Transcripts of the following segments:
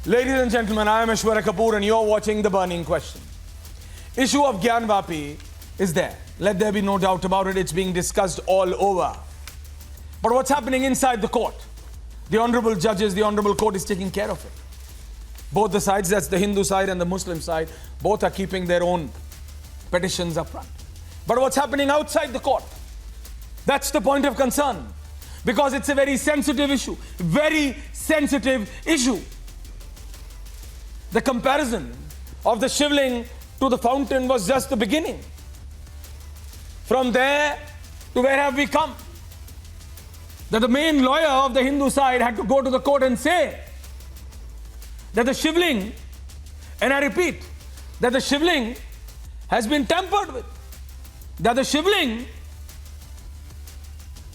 Ladies and gentlemen, I am Aishwarya Kapoor and you're watching The Burning Question. Issue of Gyanvapi is there. Let there be no doubt about it. It's being discussed all over. But what's happening inside the court? The honorable judges, the honorable court is taking care of it. Both the sides, that's the Hindu side and the Muslim side, both are keeping their own petitions up front. But what's happening outside the court? That's the point of concern. Because it's a very sensitive issue. Very sensitive issue. The comparison of the shivling to the fountain was just the beginning. From there to where have we come? That the main lawyer of the Hindu side had to go to the court and say that the shivling, and I repeat, that the shivling has been tampered with. That the shivling,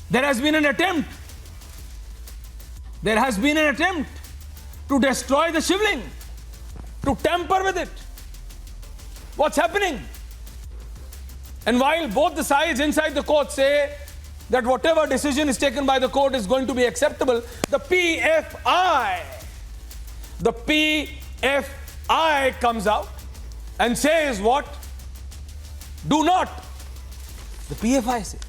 there has been an attempt to destroy the shivling, to tamper with it. What's happening? And while both the sides inside the court say that whatever decision is taken by the court is going to be acceptable, the PFI comes out and says what? Do not. The PFI says.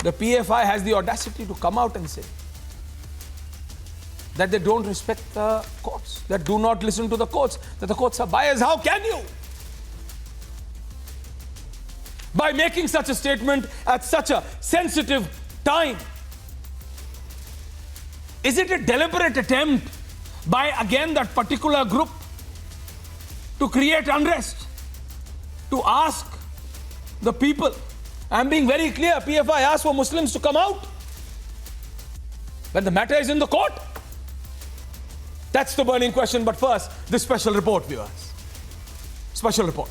The PFI has the audacity to come out and say that they don't respect the courts, that do not listen to the courts, that the courts are biased. How can you? By making such a statement at such a sensitive time. Is it a deliberate attempt by, again, that particular group to create unrest, to ask the people? I'm being very clear, PFI asked for Muslims to come out when the matter is in the court. That's the burning question. But first, this special report, viewers. Special report.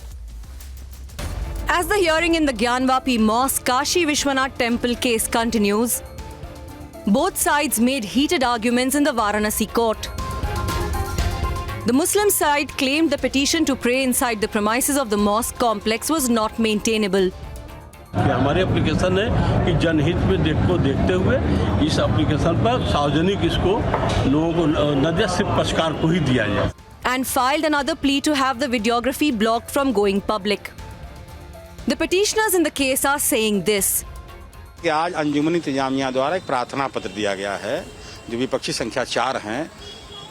As the hearing in the Gyanvapi Mosque Kashi Vishwanath Temple case continues, both sides made heated arguments in the Varanasi court. The Muslim side claimed the petition to pray inside the premises of the mosque complex was not maintainable. हमारे application है कि जनहित में देखते हुए इस application पर सार्वजनिक इसको लोगों को न दिया, सिर्फ पक्षकार को ही दिया जाए. And filed another plea to have the videography blocked from going public. The petitioners in the case are saying this. कि आज अंजुमन इंतजामिया द्वारा एक प्रार्थना पत्र दिया गया है, जो विपक्षी संख्या 4 हैं,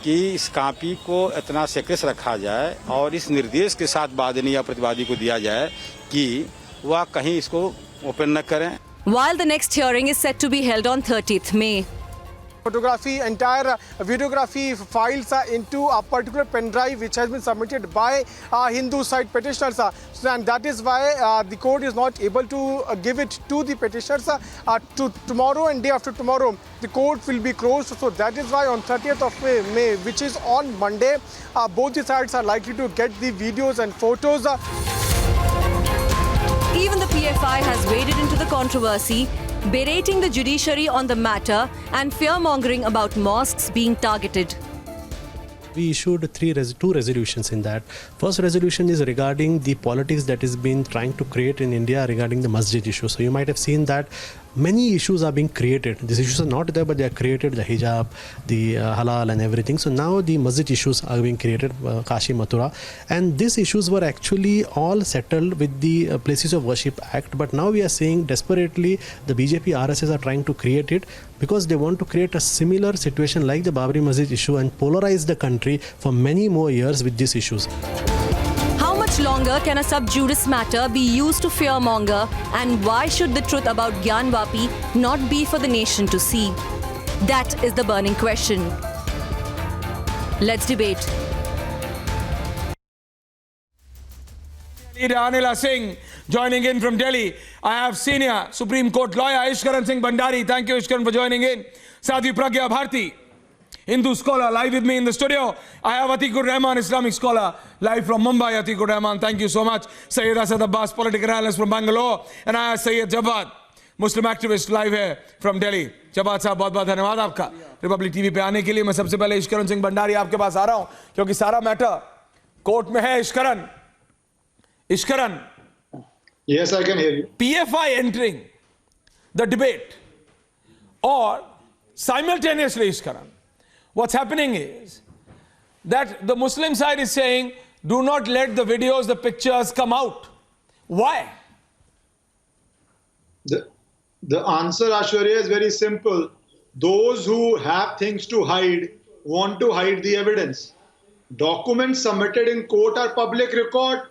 कि इस कॉपी को इतना सेक्रेस रखा जाए और इस निर्देश के साथ वादनी या प्रतिवादी को दिया जाए कि वह कहीं इसको ओपन न करें. While the next hearing is set to be held on 30th May. Photography, entire videography files into a particular pen drive which has been submitted by Hindu side petitioners, and that is why the court is not able to give it to the petitioners. To tomorrow and day after tomorrow the court will be closed, so that is why on 30th of May, which is on Monday, both the sides are likely to get the videos and photos. Even the PFI has waded into the controversy, berating the judiciary on the matter and fear-mongering about mosques being targeted. We issued two resolutions in that. First resolution is regarding the politics that is being trying to create in India regarding the masjid issue. So you might have seen that many issues are being created. These issues are not there, but they are created, the hijab, the halal and everything. So now the masjid issues are being created, Kashi, Mathura. And these issues were actually all settled with the Places of Worship Act. But now we are seeing desperately the BJP, RSS are trying to create it because they want to create a similar situation like the Babri Masjid issue and polarize the country for many more years with these issues. How much longer can a sub judice matter be used to fearmonger, and why should the truth about Gyanvapi not be for the nation to see? That is the burning question. Let's debate. Anila Singh joining in from Delhi. I have senior Supreme Court lawyer Ishkaran Singh Bhandari. Thank you, Ishkaran, for joining in. Sadhvi Pragya Bharti, Hindu scholar, live with me in the studio. I have Atikur Rahman, Islamic scholar, live from Mumbai. Atikur Rahman, thank you so much. Sayyid Asad Abbas, political analyst from Bangalore. And I have Sayyid Jawad, Muslim activist, live here from Delhi. Jawad साहब, बहुत बहुत धन्यवाद आपका Republic TV पे आने के लिए. मैं सबसे पहले इश्करन सिंह भंडारी आपके पास आ रहा हूं क्योंकि सारा मैटर कोर्ट में है. Ishkaran. Yes, I can hear you. PFI entering the debate, or simultaneously, Ishkaran, what's happening is that the Muslim side is saying, do not let the videos, the pictures come out. Why? The answer, Ashwarya, is very simple. Those who have things to hide want to hide the evidence. Documents submitted in court are public record,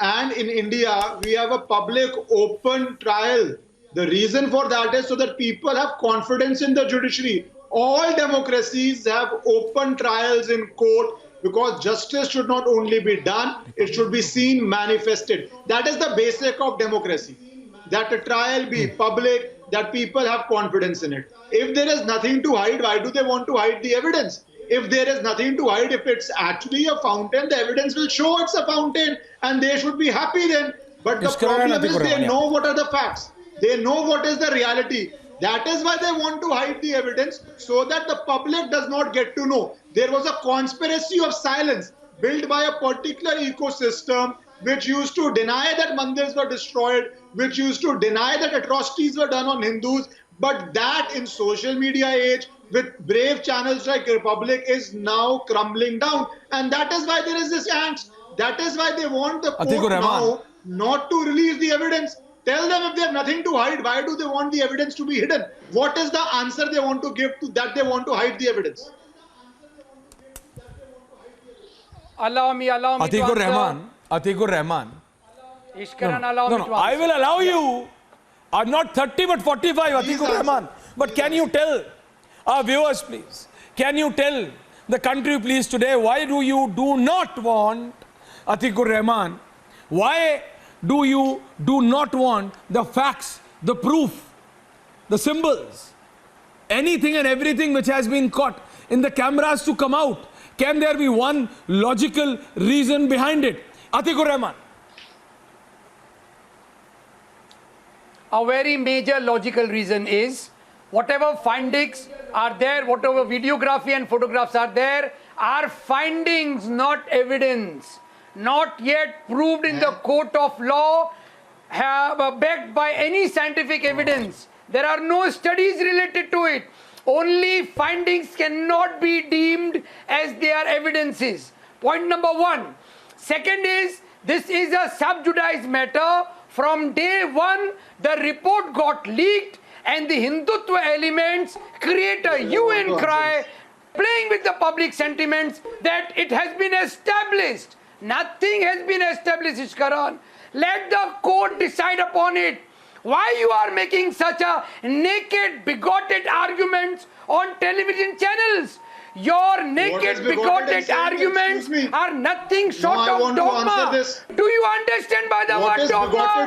and in India we have a public open trial. The reason for that is so that people have confidence in the judiciary. All democracies have open trials in court because justice should not only be done, it should be seen manifested. That is the basic of democracy. That a trial be public, that people have confidence in it. If there is nothing to hide, why do they want to hide the evidence? If there is nothing to hide, if it's actually a fountain, the evidence will show it's a fountain and they should be happy then. But the problem is they know what are the facts. They know what is the reality. That is why they want to hide the evidence, so that the public does not get to know. There was a conspiracy of silence built by a particular ecosystem which used to deny that mandirs were destroyed, which used to deny that atrocities were done on Hindus. But that in social media age, with brave channels like Republic, is now crumbling down. And that is why there is this angst. That is why they want the court now not to release the evidence. Tell them if they have nothing to hide, why do they want the evidence to be hidden? What is the answer they want to give to that they want to hide the evidence? Allow me Atikur Rahman. No, I will allow you. Not 30 but 45, Atikur Rahman. But can you tell our viewers, please, can you tell the country, please, today, why do you do not want, Atikur Rahman, why do you do not want the facts, the proof, the symbols, anything and everything which has been caught in the cameras to come out? Can there be one logical reason behind it? Atikur Rahman. A very major logical reason is whatever findings are there, whatever videography and photographs are there, are findings, not evidence. Not yet proved in the court of law, backed by any scientific evidence. There are no studies related to it. Only findings cannot be deemed as their evidences. Point number one. Second is, this is a sub judice matter. From day one, the report got leaked and the Hindutva elements create a hue and cry, playing with the public sentiments that it has been established. Nothing has been established, Ishkaran. Let the court decide upon it. Why you are making such a naked, bigoted arguments on television channels? Your naked, bigoted arguments are nothing short of dogma. Do you understand by the word dogma?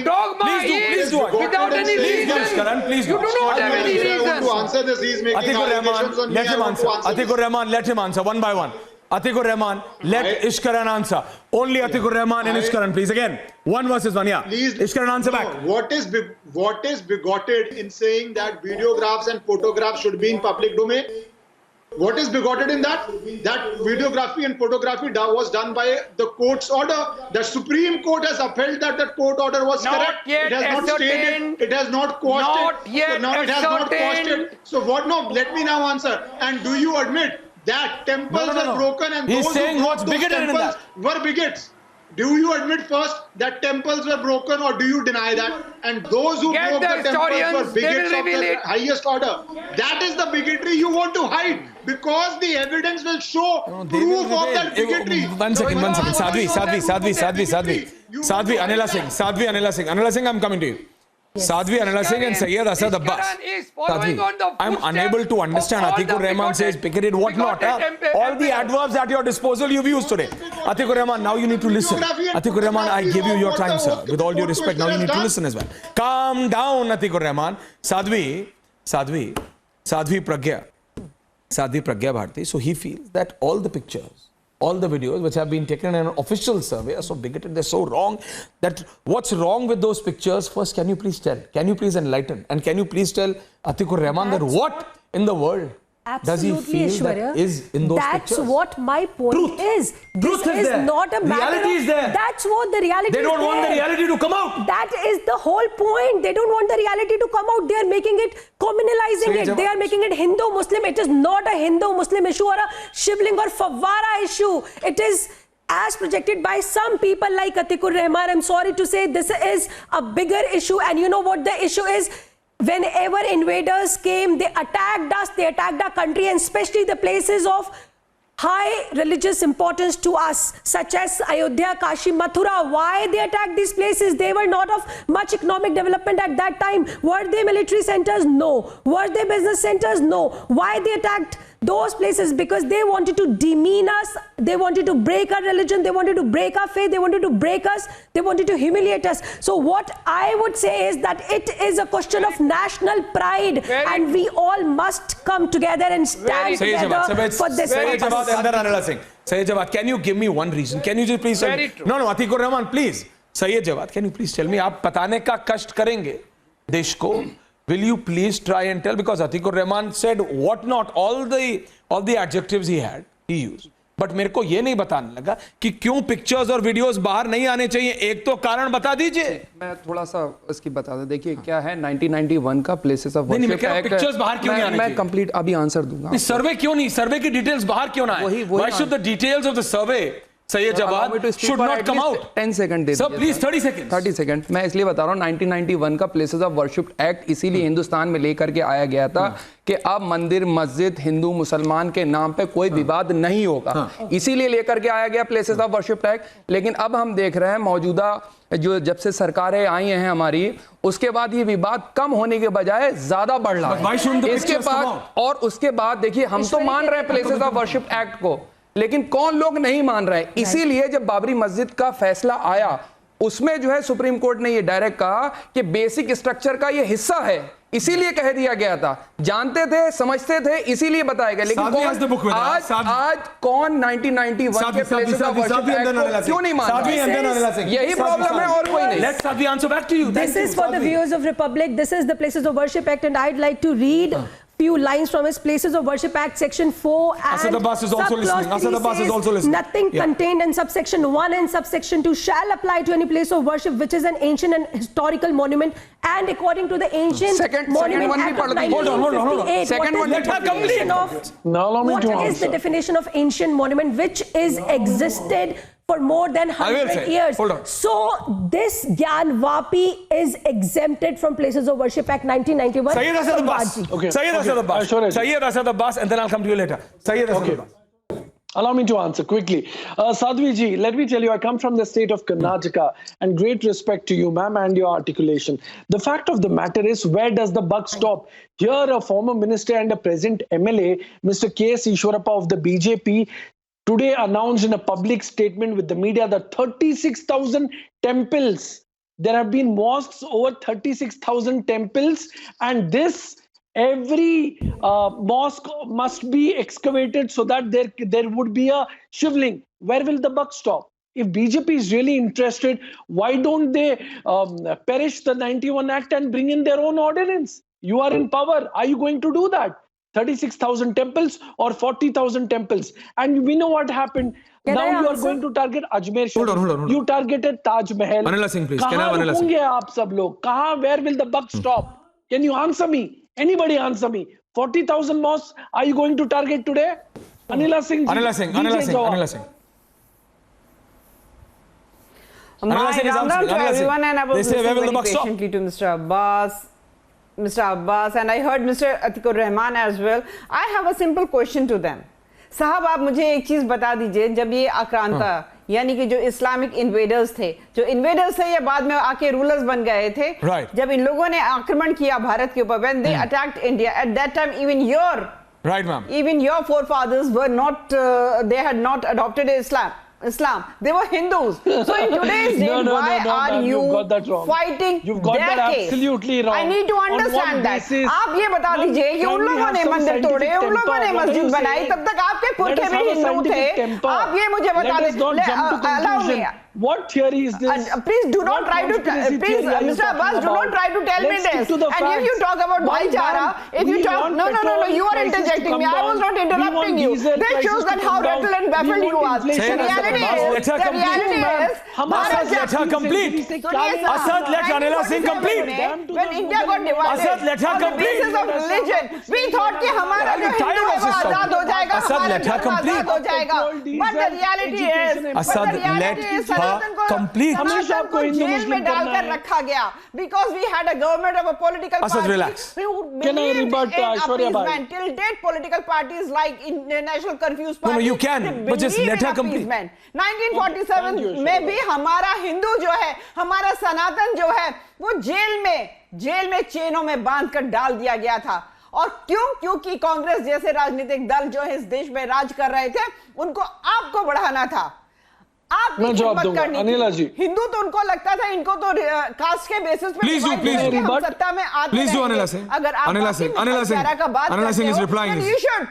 Dogma is without any reason. Please you do not have any reason. I want to answer this. He is making allegations on me. Let him answer. Atikur Rahman, let him answer one by one. Atikur Rahman, let Ishkaran answer. Only Atikur Rahman and Ishkaran, please. Again, 1 versus 1, yeah. Please, Ishkaran, answer back. What is bigoted in saying that videographs and photographs should be in public domain? What is bigoted in that? That videography and photography was done by the court's order. The Supreme Court has upheld that the court order was correct. It has not stated. It has not quashed it. It has not quashed it. So what? No, let me now answer. And do you admit that temples were broken and He's those saying who what's broke those bigoted in temples that? were bigots? Do you admit first that temples were broken, or do you deny that? And those who broke the temples were bigots of the highest order. That is the bigotry you want to hide, because the evidence will show proof of that bigotry. One second. Sadhvi, Anila Singh, I'm coming to you. Sadhvi, Anila Singh and Sayyid Asad Abbas. Sadhvi, I'm unable to understand. Atikur Rahman says bigoted, what not? All the adverbs at your disposal you've used today. Atikur Rahman, now you need to listen. Atikur Rahman, I give you your time, sir. With all due respect, now you need to listen as well. Calm down, Atikur Rahman. Sadhvi Pragya Bharti. So he feels that all the pictures, all the videos which have been taken in an official survey are so bigoted, they're so wrong, that what's wrong with those pictures? First, can you please tell? Can you please enlighten? And can you please tell Atikur Rahman that what in the world Absolutely, Ishwarya. That's what my point is. Truth is there. Not a matter reality is there. That's what the reality is. They don't want the reality to come out. That is the whole point. They don't want the reality to come out. They are making it, communalizing it. They are making it Hindu-Muslim. It is not a Hindu-Muslim issue or a Shivling or Fawwara issue. It is as projected by some people like Atikur Rahman. I'm sorry to say this is a bigger issue. And you know what the issue is? Whenever invaders came, they attacked us, they attacked our country, and especially the places of high religious importance to us, such as Ayodhya, Kashi, Mathura. Why they attacked these places? They were not of much economic development at that time. Were they military centers? No. Were they business centers? No. Why they attacked those places? Because they wanted to demean us, they wanted to break our religion, they wanted to break our faith, they wanted to break us, they wanted to humiliate us. So what I would say is that it is a question of national pride, and we all must come together and stand together for this. Sayyid Jawad, can you give me one reason? Can you just please tell me? No, Atikur Rahman, please. Sayyid Jawad, can you please tell me, आप बताने का कष्ट करेंगे देश को? Will you please try and tell? Because Atikur Rahman said what not, all the adjectives he used. But मेरे को ये नहीं बताने लगा कि क्यों पिक्चर्स और वीडियोस बाहर नहीं आने चाहिए. एक तो कारण बता दीजिए. मैं थोड़ा सा इसकी बता दूं. देखिए क्या है 1991 का places of worship act. Pictures बाहर क्यों नहीं आने चाहिए? मैं कंप्लीट अभी आंसर दूंगा. सर्वे क्यों नहीं? सर्वे की डिटेल्स बाहर क्यों ना आए? Why should the details of the survey, Sayyid Jawad, should not come out? 10 second दे दीजिए. Sir, please 30 seconds. 30 सेकंड. मैं इसलिए बता रहा हूँ 1991 का प्लेसेस ऑफ वर्शिप एक्ट इसीलिए हिंदुस्तान में लेकर के आया गया था कि अब मंदिर मस्जिद हिंदू मुसलमान के नाम पे कोई विवाद नहीं होगा. इसीलिए लेकर के आया गया प्लेसेस ऑफ वर्शिप एक्ट. लेकिन अब हम देख रहे हैं मौजूदा जो जब से सरकारें आई हैं हमारी, उसके बाद ये विवाद कम होने के बजाय ज्यादा बढ़ रहा है. इसके बाद और उसके बाद देखिए हम तो मान रहे हैं प्लेसेस ऑफ वर्शिप एक्ट को, लेकिन कौन लोग नहीं मान रहे हैं. इसीलिए जब बाबरी मस्जिद का फैसला आया उसमें जो है सुप्रीम कोर्ट ने ये डायरेक्ट कहा कि बेसिक स्ट्रक्चर का ये हिस्सा है, इसीलिए कह दिया गया था. जानते थे, समझते थे, इसीलिए बताया गया. लेकिन आज कौन 1991 के प्लेसेस ऑफ वर्शिप एक्ट को क्यों नहीं मान रहा? यही प्रॉब्लम है और कोई नहीं. Let's have the answer back to you. This is for the viewers of Republic. This is the places of worship act, and I'd like to read few lines from his Places of Worship Act, Section 4 and Asad Abbas is also listening. Asad Abbas is also listening. Nothing contained in subsection 1 and subsection 2 shall apply to any place of worship which is an ancient and historical monument, and according to the ancient monument act of 1958. Second one, let her complete. What is the definition of ancient monument which is existed for more than 100 years? So this Gyanvapi is exempted from Places of Worship Act 1991. Sayyid Asad Abbas. Okay. Sayyid Asad Abbas. Sayyid Asad Abbas, and then I'll come to you later. Sayyid Asad Abbas. Allow me to answer quickly. Sadhvi ji, let me tell you, I come from the state of Karnataka, and great respect to you, ma'am, and your articulation. The fact of the matter is, where does the buck stop? Here, a former minister and a present MLA, Mr. K.S. Ishwarappa of the BJP, today announced in a public statement with the media that 36,000 temples, there have been mosques over 36,000 temples, and this every mosque must be excavated so that there would be a shivling. Where will the buck stop? If BJP is really interested, why don't they perish the 91 Act and bring in their own ordinance? You are in power. Are you going to do that? 36,000 temples or 40,000 temples? And we know what happened. Now you are going to target Ajmer Sharif. Hold on. You targeted Taj Mahal. Anila Singh, please. Can I have Anila Singh? Aap sab log? Where will the buck stop? Can you answer me? Anybody answer me? 40,000 mosques are you going to target today? Anila Singh. Anila Singh. My round down to everyone, and I was listening very patiently to Mr. Abbas, and I heard Mr. Atikur Rahman as well. I have a simple question to them. साहब आप मुझे एक चीज बता दीजिए, जब ये आक्रांता यानी कि जो इस्लामिक इन्वेडर्स थे, ये बाद में आके रूलर्स बन गए थे, जब इन लोगों ने आक्रमण किया भारत के ऊपर, when they attacked India, at that time even your forefathers were not, they had not adopted Islam. They were Hindus. So in today's day, why are you fighting their case? Absolutely wrong. I need to understand that. आप ये बता दीजिए कि उन लोगों ने मंदिर तोड़े, उन लोगों ने मस्जिद बनाई, तब तक आप आपके पुरखे भी हिंदू थे, आप ये मुझे बता दें, what theory is this? Please do not try to, please, Mr. Abbas, do not try to tell me this. And if you talk about Bhaichara, if you talk, no, you are interjecting me. I was not interrupting you. This shows that how rattled and baffled you are. The reality is, Asad, let her complete. Asad, let Anila Singh complete. When India got divided on the basis of religion, we thought कि हमारा जो हिंदू है वो आजाद हो जाएगा, हमारा धर्म आजाद हो जाएगा. But the reality is, complete. हमेशा आपको जेल में डालकर रखा गया because we had a government of a political party. Relax. Can I rebut Aishwarya? Till date, political parties like National Confused Party. No, you can, but just let her complete. 1947 में भी हमारा हिंदू जो है, हमारा सनातन जो है, वो जेल में चेनों में बांधकर डाल दिया गया था. और क्योंकि कांग्रेस जैसे राजनीतिक दल जो है इस देश में राज कर रहे थे, उनको आपको बढ़ाना था. आप अनिला जी, हिंदू तो उनको लगता था इनको तो कास्ट के बेसिस पे सत्ता में आते हैं. Anila Singh. अगर आप Anila Singh is replying. You should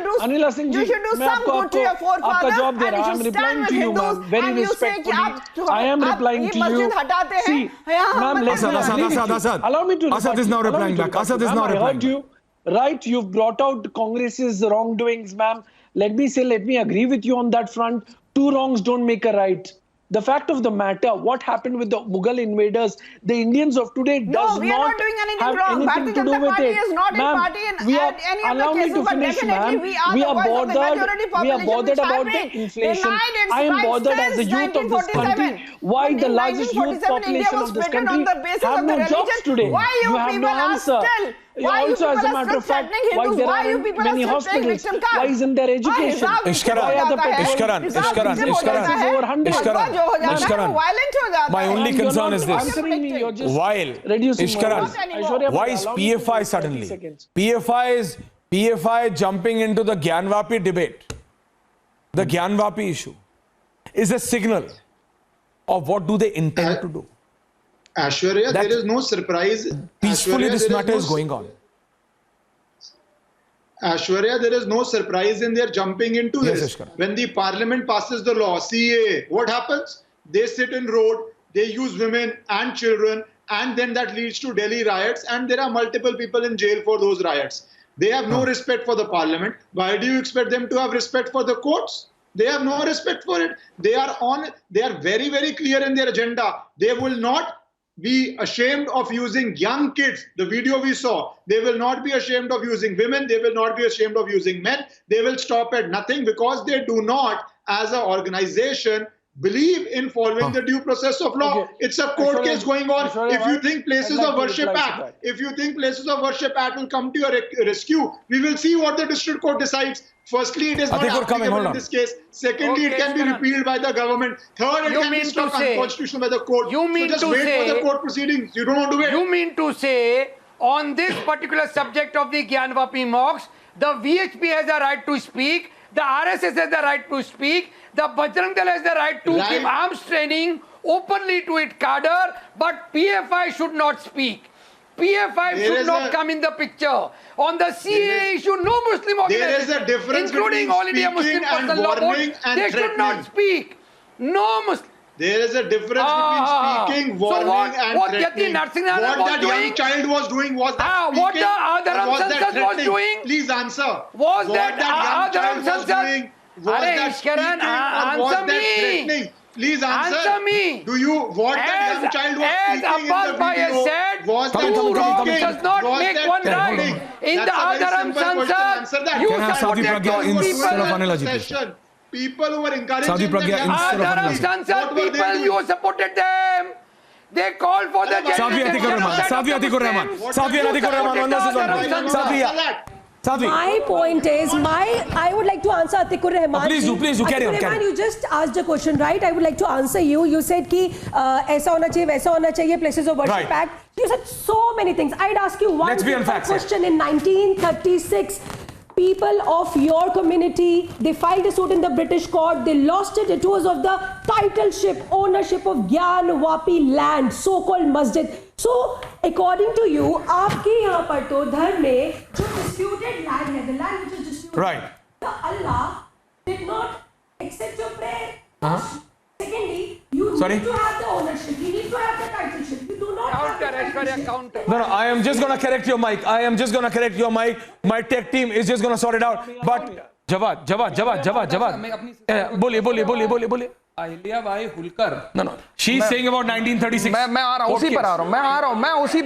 do some good to your forefathers and you should stand with Hindus and you say कि I am replying to you. See, ma'am, allow me to. Asad is now replying back. Asad is now replying back. Right, you've brought out Congress's wrongdoings, ma'am. Let me agree with you on that front. Two wrongs don't make a right. The fact of the matter, what happened with the Mughal invaders, the Indians of today does not have anything to do with it. Ma'am, allow me to finish, ma'am. We are bothered about the inflation. I am bothered as the youth of this country. Why the largest youth population of this country have no jobs today? You have no answer. Also, as a matter of fact, why there are many hospitals? Why isn't there education? My only concern is this. While why is PFI suddenly? PFI jumping into the Gyanvapi debate, the Gyanvapi issue, is a signal of what do they intend to do. Aishwarya, there is no surprise. Peacefully, this matter is going on. Aishwarya, there is no surprise in their jumping into this. When the parliament passes the law, CAA, what happens? They sit in road, they use women and children, and then that leads to Delhi riots, and there are multiple people in jail for those riots. They have no respect for the parliament. Why do you expect them to have respect for the courts? They have no respect for it. They are very, very clear in their agenda. They will not be ashamed of using young kids. The video we saw, they will not be ashamed of using women. They will not be ashamed of using men. They will stop at nothing because they do not, as an organization, believe in following the due process of law. Okay. It's a court case going on. If you think Places of Worship Act, will come to your rescue, we will see what the district court decides. Firstly, it is not applicable in this case. Secondly, it can be repealed by the government. Third, it can be struck unconstitutional by the court. You mean so just wait for the court proceedings. You don't want to wait. You mean to say, on this particular subject of the Gyanvapi mocks, the VHP has the right to speak, the RSS has the right to speak, the Bajrang Dal has the right to give arms training openly to its cadre, but PFI should not speak. PFI should not come in the picture. On the CAA issue, no Muslim organization, including All India Muslim Personal Law Board, they should not speak. No Muslim. There is a difference between speaking, warning and threatening. What that young child was doing was that what the Adharam Sansad was doing? Please answer. Was that Adharam Sansad? Was that speaking or was that threatening? Please answer me. Do you what that young child was speaking Abbas in the video? Said, was that two wrongs speaking? does not was make that one threatening? right. In the That's Adharam Sansad, you supported those people. People who were encouraging Adharam Sansad people, you supported them. They called for the Sadhvi Atikur Rahman. My point is, I would like to answer Atikur Rahman. Please do, carry on. Rahman, you just asked a question, right? I would like to answer you. You said कि ऐसा होना चाहिए, वैसा होना चाहिए, Places of Worship Act. You said so many things. I'd ask you one question. In 1936, people of your community, they filed a suit in the British court. They lost it. It was of the titleship, ownership of Gyanvapi land, so-called masjid. So, according to you, आपके यहाँ पर तो धर्म में जो disputed land है, the land which is disputed, right. the Allah did not accept your prayer. Secondly, you Sorry? need to have the ownership. You need to have the titleship. You do not have the titleship. Counter. No, I am just going to correct your mic. I am just going to correct your mic. My tech team is just going to sort it out. But Jawad. बोलिए. Ahilyabai Holkar. No. She's saying about 1936. मैं आ रहा हूँ उसी पर आ रहा हूँ. मैं आ रहा हूँ उसी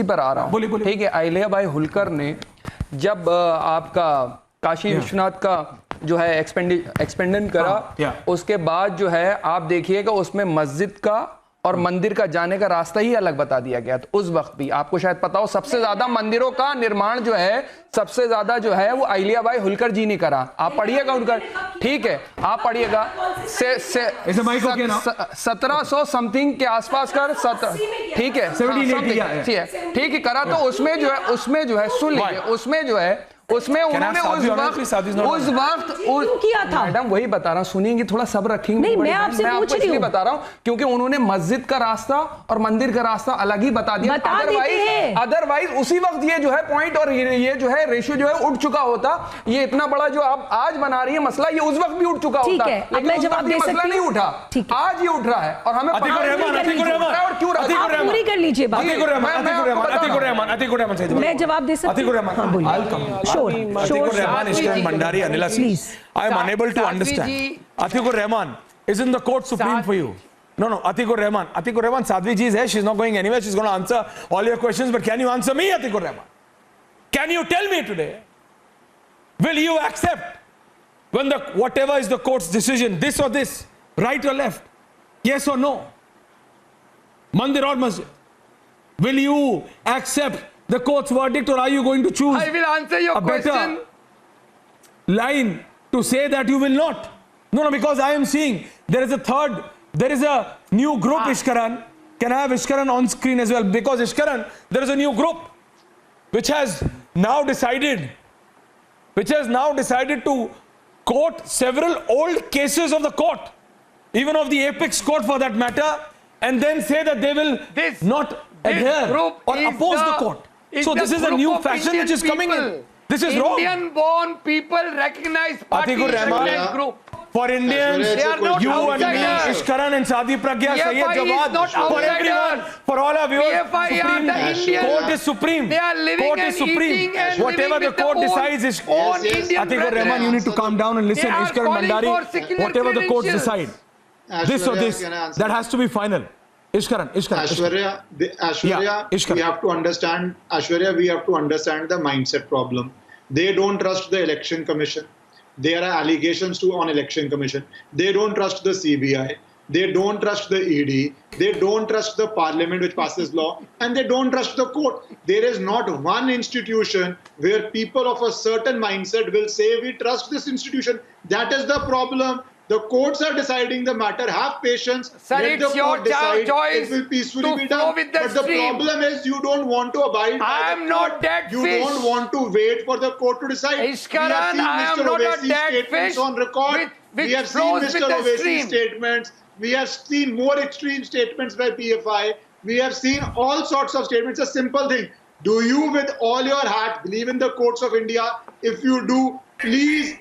पर आ रहा हूँ. बोलिए. ठीक है. अहिल्याबाई होलकर ने जब आपका काशी विश्वनाथ का जो है एक्सपेंडन करा, उसके बाद जो है आप देखिएगा उसमें मस्जिद का और मंदिर का जाने का रास्ता ही अलग बता दिया गया. तो उस वक्त भी आपको शायद पता हो सबसे ज्यादा मंदिरों का निर्माण जो है सबसे ज्यादा जो है वो अहिल्याबाई होलकर जी ने करा. आप पढ़िएगा उनका. ठीक है, आप पढ़िएगा. 1700 समथिंग के आसपास कर. ठीक है, 1780. ठीक है करा. तो उसमें जो है सुन लीजिए, उसमें उन्होंने उस वक्त किया था. मैडम वही बता रहा हूँ, सुनिएंगे, थोड़ा सब्र रखेंगे. नहीं, मैं आपसे पूछ रही हूँ. बता रहा हूँ क्योंकि उन्होंने मस्जिद का रास्ता और मंदिर का रास्ता अलग ही बता दिया. अदरवाइज उसी वक्त ये जो है पॉइंट और ये जो है रेशियो जो है उठ चुका होता. ये इतना बड़ा जो आप आज बना रही है मसला, ये उस वक्त भी उठ चुका होता. लेकिन उस वक्त ये मसला नहीं उठा, आज ये उठ रहा है. और हमें पूरी कर लीजिए बात. मैं जवाब दे सकती हूँ. Atikur Rahman, Ishkan Bhandari, Anila, I am unable to understand. Atikur Rahman, isn't the court supreme for you? No, Atikur Rahman, Sadhvi ji is here, she's not going anywhere, she's going to answer all your questions, but can you answer me, Atikur Rahman? Can you tell me today, will you accept when whatever is the court's decision, this or this, right or left, yes or no, Mandir or Masjid, will you accept the court's verdict, or are you going to choose I will answer your question. Better line to say that you will not? No, because I am seeing there is a new group, Ishkaran. Can I have Ishkaran on screen as well? Because Ishkaran, there is a new group which has now decided to quote several old cases of the court, even of the apex court for that matter, and then say that they will not adhere or oppose the court. So this is a new fashion which is coming in. This is wrong. Indian-born people recognize party, recognize group. For Indians, they are not you and me, outsiders. Ishkaran and Sadi Pragya, Sayyed Jawad, for everyone, for all our viewers, PFI are the Indian. court is supreme. They are living Court and is supreme. eating and Whatever living the with court their decides is own Indian Atikur Rahman, you need to calm down and listen. They are Ishkaran calling Bhandari, for secular whatever the courts credentials. decide, this or this, that has to be final. Ishkaran. Ashwarya, we have to understand the mindset problem. They don't trust the election commission. There are allegations on election commission. They don't trust the CBI. They don't trust the ED. They don't trust the parliament which passes law. And they don't trust the court. There is not one institution where people of a certain mindset will say, we trust this institution. That is the problem. The courts are deciding the matter. Have patience. Sir, let it's the your court decide. choice It will peacefully to be flow done. with the But the stream. problem is you don't want to abide by I am not that You fish. don't want to wait for the court to decide. Ishkaran, I am not a dead fish on record. which We have seen flows Mr. with the Ovaisy's stream. statements. We have seen more extreme statements by PFI. We have seen all sorts of statements. It's a simple thing. Do you, with all your heart, believe in the courts of India? If you do, please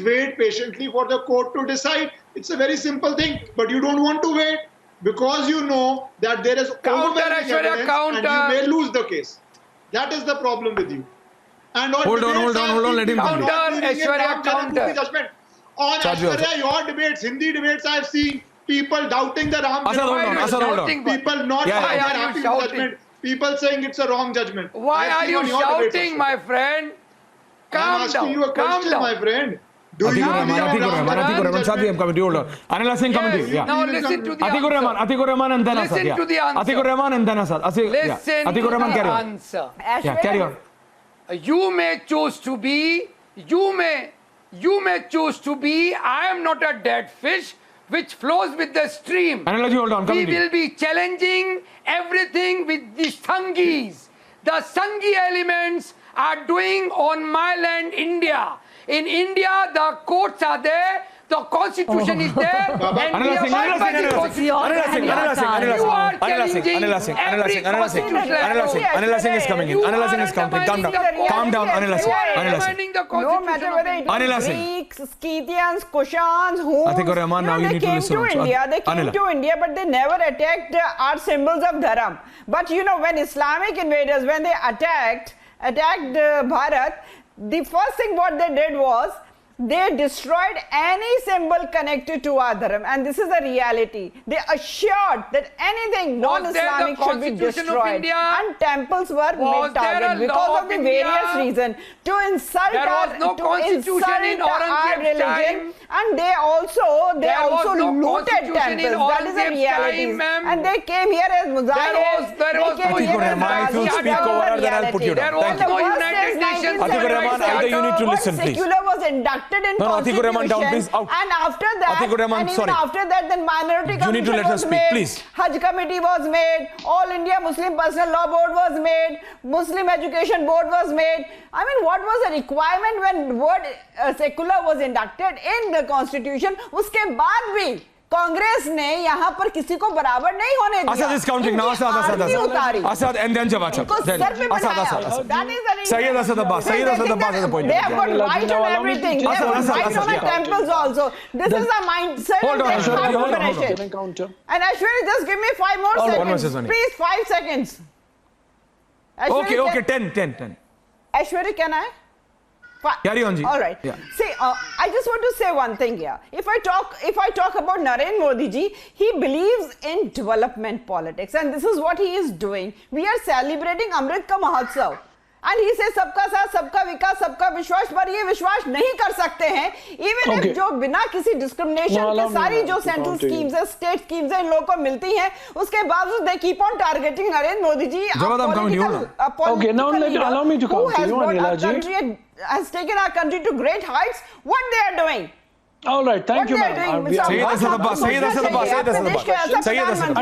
wait patiently for the court to decide. It's a very simple thing. But you don't want to wait because you know that there is overwhelming evidence and you may lose the case. That is the problem with you. And Hold on, let him counter. Aishwarya, counter. On Aishwarya, your debates, Hindi debates, I have seen people doubting the Ram judgment. People not happy with judgment. People saying it's a wrong judgment. Why are you shouting, my friend? I'm asking you a question, my friend. Do you Atikur Rahman, Sadhvi, I'm coming to you. Hold on. Anila Singh coming to you. Yeah. Now listen to the Atikur Rahman and then Asad. Listen to the answer. Atikur Rahman and then Asad. Listen Atikur Rahman, to carry the on. answer. Yeah, carry on. You may choose to be, you may choose to be, I am not a dead fish which flows with the stream. Anila, hold on. We will be challenging everything with the Sanghis. The Sanghi elements are doing on my land, India. In India, the courts are there, The constitution is there. And we abide by the constitution. You are challenging every constitutional. Anila Singh is coming in. Anila Singh is coming. Calm down. Calm down, Anila Singh. Anila Singh. No matter whether it was Greeks, Scythians, Kushans, Huns, they came to India. They came to India, but they never attacked our symbols of dharam. But you know, when Islamic invaders, when they attacked Bharat, the first thing what they did was they destroyed any symbol connected to our dharam, and this is the reality. They assured that anything non-Islamic should be destroyed, and temples were made target because of the various reasons to insult our religion, and they also looted temples. That is the reality, and they came here as muzahirs. Atikur Rahman, if you speak over, then I'll put you down. Thank you. Atikur Rahman, either you need to listen, please. Secular was inducted in Atikur Rahman, down, please. Out. And after that, Atikur Rahman, and even after that, then minority commission was made, please. Hajj committee was made, All India Muslim Personal Law Board was made, Muslim Education Board was made. I mean, what was the requirement when word secular was inducted in the constitution? Uske baad bhi Congress ने यहाँ पर किसी को बराबर नहीं होने दिया। Asad is counting now. Asad and then Jawad. Sayyid Asad Abbas. Sayyid Asad Abbas is the point. They have got right on everything. They have got right on the temples also. This is a mindset. Hold on. And Ashwari, just give me 5 more seconds. Please, 5 seconds. Okay, 10. Ashwari, can I? Carry on, ji. All right. Yeah. See, I just want to say one thing here. If I talk about Narendra Modi ji, he believes in development politics, and this is what he is doing. We are celebrating Amrit Ka Mahotsav. And he says सबका साथ सबका विकास सबका विश्वास, पर ये विश्वास नहीं कर सकते हैं even if जो बिना किसी डिस्क्रिमिनेशन के सारी जो सेंट्रल स्कीम्स है, स्टेट स्कीम्स है, इन लोगों को मिलती हैं, उसके बावजूद they keep on targeting Narendra Modi ji, okay, now allow me to come to you, Anila ji. Has taken our country to great heights. What they are doing? All right, thank you, ma'am. Sayyid Asad Abbas. I'd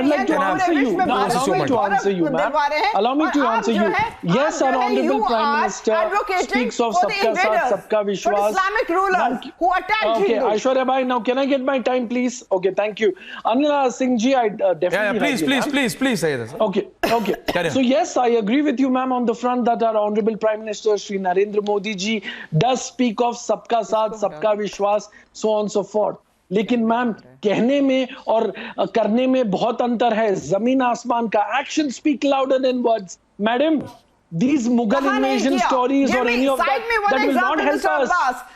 like to answer you. Now, allow me to answer you, ma'am. Allow me to answer you. Yes, our Honorable Prime Minister speaks of Sabka Saath, Sabka Vishwas. Islamic rulers who attacked Okay, Hindus. Aishwarya Bhai, now can I get my time, please? Okay, thank you. Anila Singh ji, I definitely... Please, Sayyid Asad. Okay. So yes, I agree with you, ma'am, on the front that our Honorable Prime Minister, Shri Narendra Modi ji, does speak of Sabka Saath, Sabka Vishwas, so on so forth. लेकिन ma'am कहने में और करने में बहुत अंतर है, जमीन आसमान का. Actions speak louder than words. Madam, these Mughal invasion stories or any of that will not help us.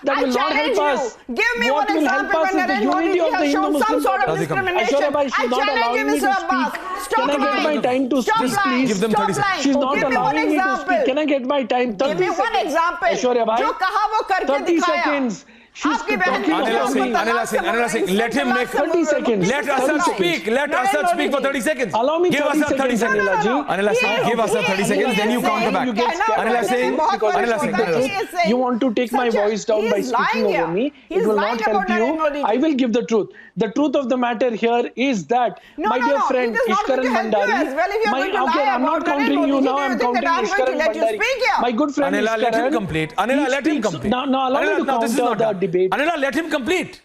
That will not help us. What will help us is the unity of the Hindu-Muslim community. Aishwarya Bhai, she's not allowing me to speak. Can I get my time to speak, please? Give them 30 seconds. She's not allowing me to speak. Can I get my time? 30 seconds. Give me one example. Aishwarya Bhai, जो कहा वो करके 30 दिखाया. seconds. She's talking Anila Singh, let him make 30 seconds. Let Asad speak. Let Asad speak for 30 seconds. Allow me 30 seconds, Anila ji. Anila Singh, give Asad 30 seconds, then you counter back. Anila Singh, you want to take my voice down by speaking over me. It will not help you. I will give the truth. The truth of the matter here is that, my dear friend, Ishkaran Mandari. Okay, I'm not countering you now. I'm counting Ishkaran Mandari. My good friend Anila, Ishkaran. let him complete. Anila, let him complete. Now allow me to counter the debate. Anila, let him complete.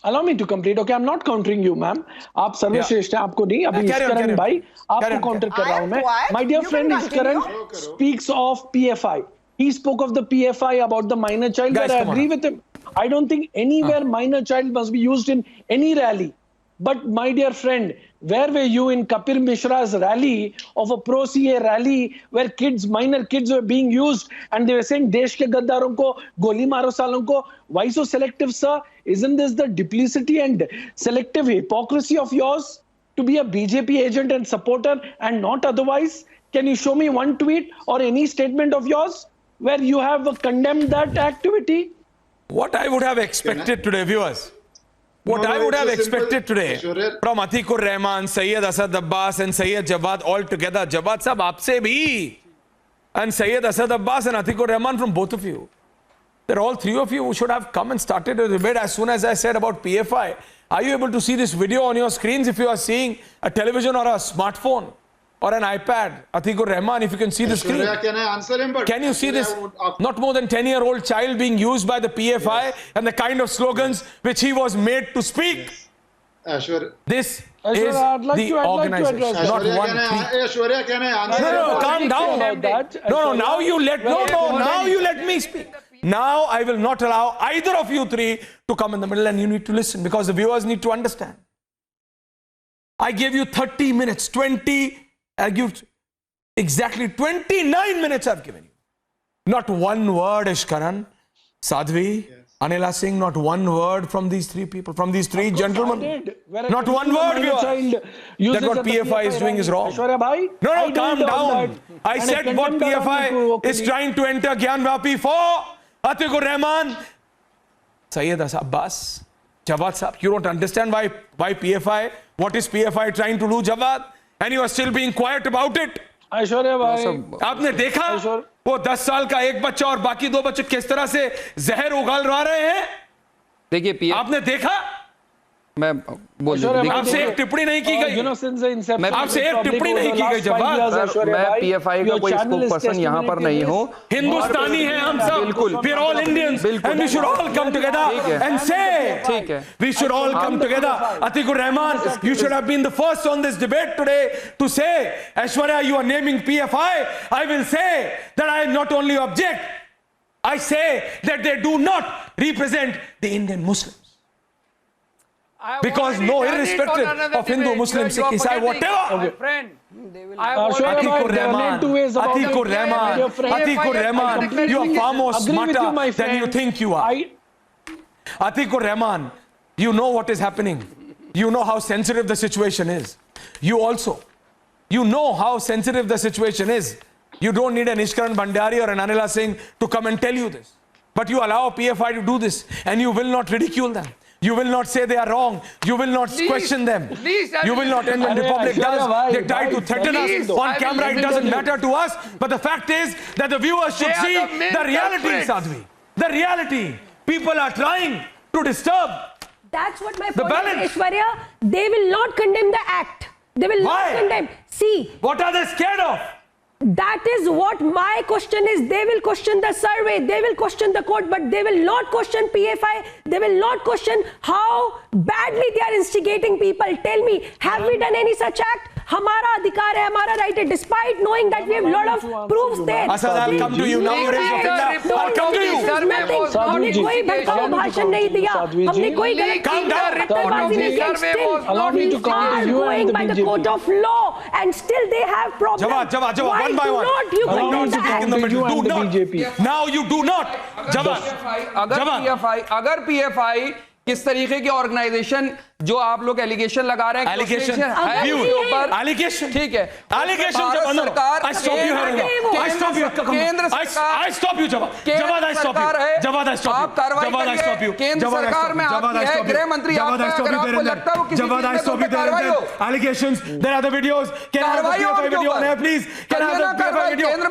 Allow me to complete. Okay, I'm not countering you, ma'am. आप सर्वश्रेष्ठ हैं, आपको नहीं. अभी Ishkaran भाई, आपको counter कर रहा हूँ मैं. My dear friend Ishkaran speaks of PFI. He spoke of the PFI about the minor child. Guys, I agree with him. I don't think anywhere minor child must be used in any rally. But my dear friend, where were you in Kapil Mishra's rally of a pro-CA rally where minor kids were being used and they were saying, Desh ke gaddaron ko, goli maro salon ko. Why so selective, sir? Isn't this the duplicity and selective hypocrisy of yours to be a BJP agent and supporter and not otherwise? Can you show me one tweet or any statement of yours where you have condemned that activity? What I would have expected today, viewers, I would have expected today from Atikur Rahman, Sayyid Asad Abbas and Sayyid Jawad all together. Jawad sahab, aapse bhi. And Sayyid Asad Abbas and Atikur Rahman, from both of you. That all three of you should have come and started a debate as soon as I said about PFI. Are you able to see this video on your screens if you are seeing a television or a smartphone? or an iPad. Atikur Rahman, if you can see the screen. Can I answer him? But Can you see this not more than 10-year-old child being used by the PFI and the kind of slogans which he was made to speak? This is the organization, not one thing. Aishwarya, can I answer? No, calm down. No, now you let me speak. Now I will not allow either of you three to come in the middle, and you need to listen because the viewers need to understand. I gave you 30 minutes, I give exactly 29 minutes I've given you. Not one word, Ishkaran, Sadhvi, Anila Singh, not one word from these three people, from these three gentlemen. Not one word, viewers. That what PFI is doing is wrong. No, calm down. I said what PFI is trying to enter Gyanvapi for. Atikur Rahman, Sayyid Abbas, Jawad Sahab, you don't understand why PFI, what is PFI trying to do, Jawad? And you are still being quiet about it. Aishwarya bhai, आपने देखा वो 10 साल का एक बच्चा और बाकी 2 बच्चे किस तरह से जहर उगल रहे हैं? देखिए आपने देखा? मैं बोल आपसे एक टिप्पणी नहीं की गई। आपसे एक टिप्पणी नहीं की गई जवाब। मैं पीएफआई का कोई स्पोक्सपर्सन यहाँ पर नहीं हूँ। हिंदुस्तानी हैं हम सब। बिल्कुल। We are all Indians and we should all come together and say, ठीक है। We should all come together. Atikur Rahman, you should have been the first on this debate today to say, Aishwarya, you are naming PFI. I will say that I not only object, I say that they do not represent the Indian Muslims. Because no, irrespective of Hindu, Muslim, Sikh, Isai, whatever. Atikur Rahman, you are far more smarter than you think you are. Atikur Rahman, you know what is happening. You know how sensitive the situation is. You know how sensitive the situation is. You don't need an Ishkaran Bhandari or an Anila Singh to come and tell you this. But you allow PFI to do this and you will not ridicule them. You will not say they are wrong. You will not question them. You will not. And when Republic does, they try to threaten us on camera. It doesn't matter to us. But the fact is that the viewers should see the reality, Sadhvi. The reality. People are trying to disturb. That's what my point is, Aishwarya. They will not condemn the act. They will not condemn. See. What are they scared of? That is what my question is. They will question the survey, they will question the court, but they will not question PFI. They will not question how badly they are instigating people. Tell me, have we done any such act? हमारा अधिकार है, हमारा right है, despite knowing that we have lot of proofs there. Asad, I'll come to you now. I'll come to you. हमने कोई भड़काऊ भाषण नहीं दिया, हमने कोई गलत पत्थरबाजी नहीं की. Still, we are going by the court of law, and still they have problems. Jawad, one by one. You do not speak in the middle. Do not. Now you do not. Jawad. अगर PFI किस तरीके की organisation जो आप लोग allegation लगा रहे हैं एलिगेशन ठीक है एलिगेशन केंद्र सरकार में गृह मंत्री आपको लगता है वो किसी कार्रवाई हो allegations there are the videos can I have the PFI video on air please can I have the PFI video can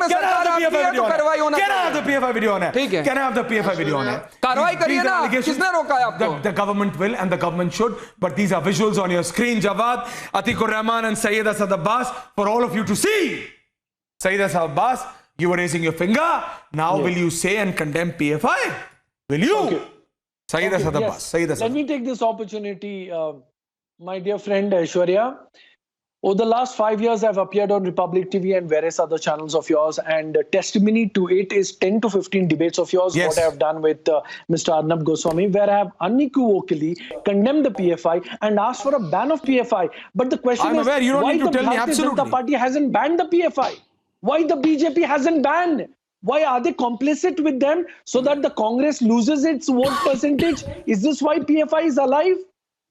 I have the PFI video on air ठीक है can I have the PFI video on air कार्रवाई करिए ना किसने रोका है आपको the government will and the government should. But these are visuals on your screen, Jawad, Atikur Rahman and Sayyid Asad Abbas, for all of you to see. Sayyid Asad Abbas, you were raising your finger. Now will you say and condemn PFI? Will you? Okay. Sayyid Asad Abbas. Sayyid Asad. Let me take this opportunity, my dear friend Aishwarya. Over the last 5 years, I've appeared on Republic TV and various other channels of yours, and testimony to it is 10 to 15 debates of yours, what I have done with Mr. Arnab Goswami, where I have unequivocally condemned the PFI and asked for a ban of PFI. But the question is, why the Bharatiya Janata Party hasn't banned the PFI? Why the BJP hasn't banned? Why are they complicit with them so that the Congress loses its vote percentage? Is this why PFI is alive?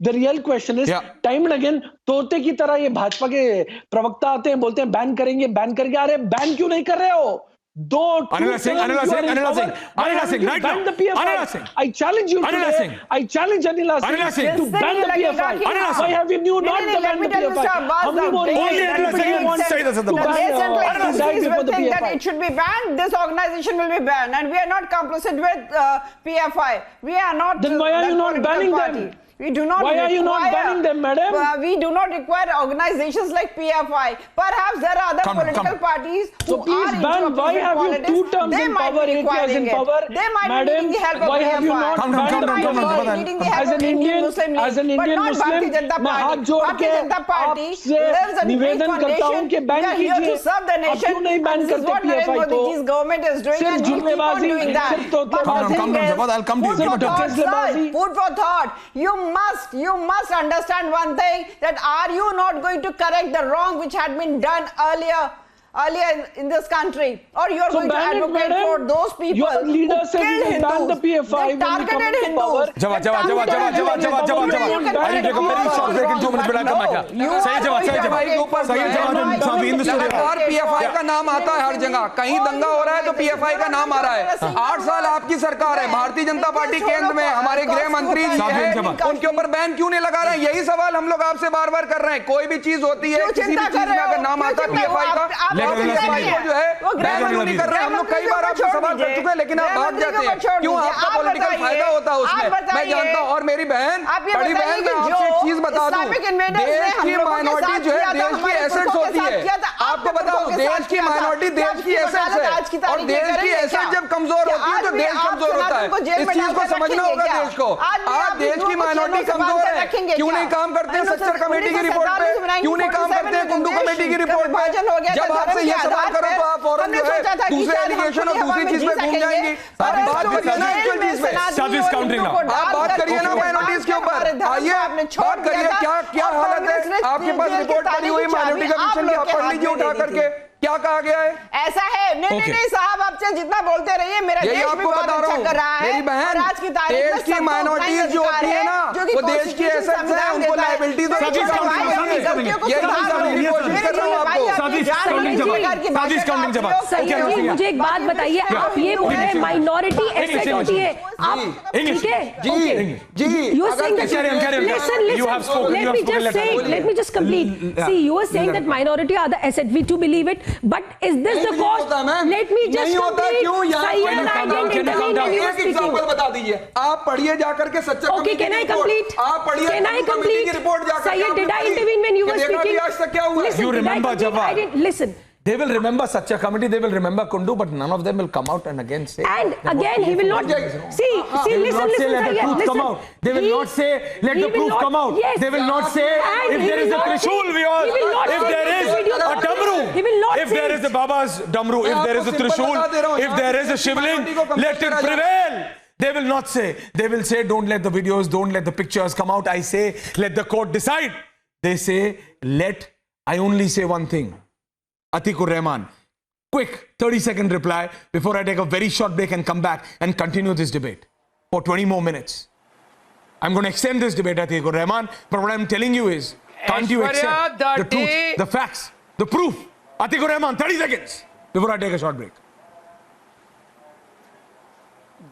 The real question is, time and again, तोते की तरह ये भाजपा के प्रवक्ता आते हैं, बोलते हैं बैन करेंगे, अरे बैन क्यों नहीं कर रहे हो? Anila Singh, right now. I challenge you today. I challenge Anila Singh to ban the PFI. Why have you not banned the PFI? How many more people think that it should be banned? This organization will be banned, and we are not complicit with PFI. We are not. Then why are you not banning them? We do not. Why are you not banning them, madam? We do not require organizations like PFI. Perhaps there are other political parties who please are ban. into Why official have you politics. two terms They in might power, be 8 years in requiring power? it. They might Madam, be needing the help of why have you PFI. not Come down, banned come down, come down, PFI? Needing the help As of an Indian, Muslim League, as an but Indian not Muslim, Bharatiya Janata मैं हाथ Party. जोड़ के Bharatiya Janata Party आपसे lives and निवेदन breathes for करता हूं nation. कि ban We are here to कीजिए। serve the आप nation. क्यों नहीं बैन And this is करते what Narendra PFI को? Modi's government is doing, सिर्फ and we'll keep on जुमलेबाजी, doing that. सिर्फ तोतलाबाजी। But the Come thing down, is, Jawad, I'll come to you. food for Give it thought, to sir. Food for thought. You must understand one thing, that are you not going to correct the wrong which had been done earlier in this country, or you are So going to ban it, advocate madam. for those people Your leader who said we killed can ban Hindus, the PFI they when we come targeted into power. Hindus. Jawad. I need to take a very short break in 2 minutes, but I'll come back here. सही जवाब, सही जवाब, सही जवाब, साहब, Hind studio. लगातार PFI का नाम आता है हर जगह, कहीं दंगा हो रहा है तो पीएफआई का नाम आ रहा है। 8 साल आपकी सरकार है, भारतीय जनता पार्टी केंद्र में, हमारे गृह मंत्री जी हैं, उनके ऊपर बैन क्यों नहीं लगा रहे हैं? यही सवाल हम लोग आपसे बार बार कर रहे हैं। कोई भी चीज होती है, किसी भी चीज में अगर नाम आता है पीएफआई का, पीएफआई को जो है बैन क्यों नहीं कर रहे हैं? हम लोग कई बार आपसे सवाल कर चुके हैं, लेकिन आप भाग जाते हैं। क्यों? आपका पॉलिटिकल फायदा होता है उसमें, मैं जानता हूं। और मेरी बहन, बड़ी बहन, मैं आपसे एक चीज बता दूं, देश की माइनॉरिटी जो है देश की एसेट्स होती है। आपको बताऊं, देश की माइनॉरिटी देश की एसेट्स है, और देश की एसेट जब कमजोर होती है तो देश कमजोर होता है। इस चीज को समझना होगा देश को। आज देश की माइनॉरिटी कमजोर है, क्यों नहीं काम करते हैं स्ट्रक्चर कमेटी की रिपोर्ट पे? क्यों नहीं काम करते हैं कुंडू कमेटी की रिपोर्ट पे? जब आपसे ये सवाल करो तो आप फौरन जो है दूसरे एलिगेशन और दूसरी चीज पे घूम जाएंगी। आप बात करिए ना एक्चुअल चीज पे, आप बात करिए ना माइनॉरिटीज के ऊपर। आइए बात करिए, क्या हालत है? आपके पास रिपोर्ट पड़ी हुई माइनॉरिटी कमीशन की, आप पढ़ लीजिए उठा करके, क्या कहा गया है? ऐसा है नहीं साहब, आप जितना बोलते रहिए, मेरा देश भी बहुत अच्छा कर रहा है। मेरी बहन, आज की तारीख में देश की माइनॉरिटीज जो होती है ना, वो देश की एसेट्स है, उनको लायबिलिटीज और कोशिश कर रहा हूं आपको। मुझे एक बात बताइए, आप ये बोल रहे हैं माइनॉरिटी एसेट होती है, आप ठीक है? जी, you are saying that, listen, let me just complete. See, you are saying that minority are the asset, we too believe it, but is this the cost? Let me just complete. Sayyid, I didn't intervene when you were speaking. Example बता दीजिए, आप पढ़िए जाकर के सच्चा Okay, can I complete? आप पढ़िए Can I complete? Report जाकर Sayyid, did I intervene when you were speaking? आज तक क्या हुआ? Listen, You did I remember, complete? Jawad. I didn't listen. They will remember Satya Committee, they will remember Kundu, but none of them will come out and again say. And again, he will not. See, They will listen, not say let the truth listen. come out. They will not say let the proof come out. Yes. They will not say And if he there will is a not Trishul, say- we all. he will not If say there the is video a not Damru, He will not if say there is a Baba's Damru, if there is a Trishul, if there is a Shivling, let it prevail. They will not say. They will say, don't let the videos, don't let the pictures come out. I say, let the court decide. They say, I only say one thing. Atikur Rahman. Quick 30-second reply before I take a very short break and come back and continue this debate for 20 more minutes. I'm going to extend this debate, Atikur Rahman, but what I'm telling you is, can't you accept the truth, the facts, the proof? Atikur Rahman, 30 seconds before I take a short break.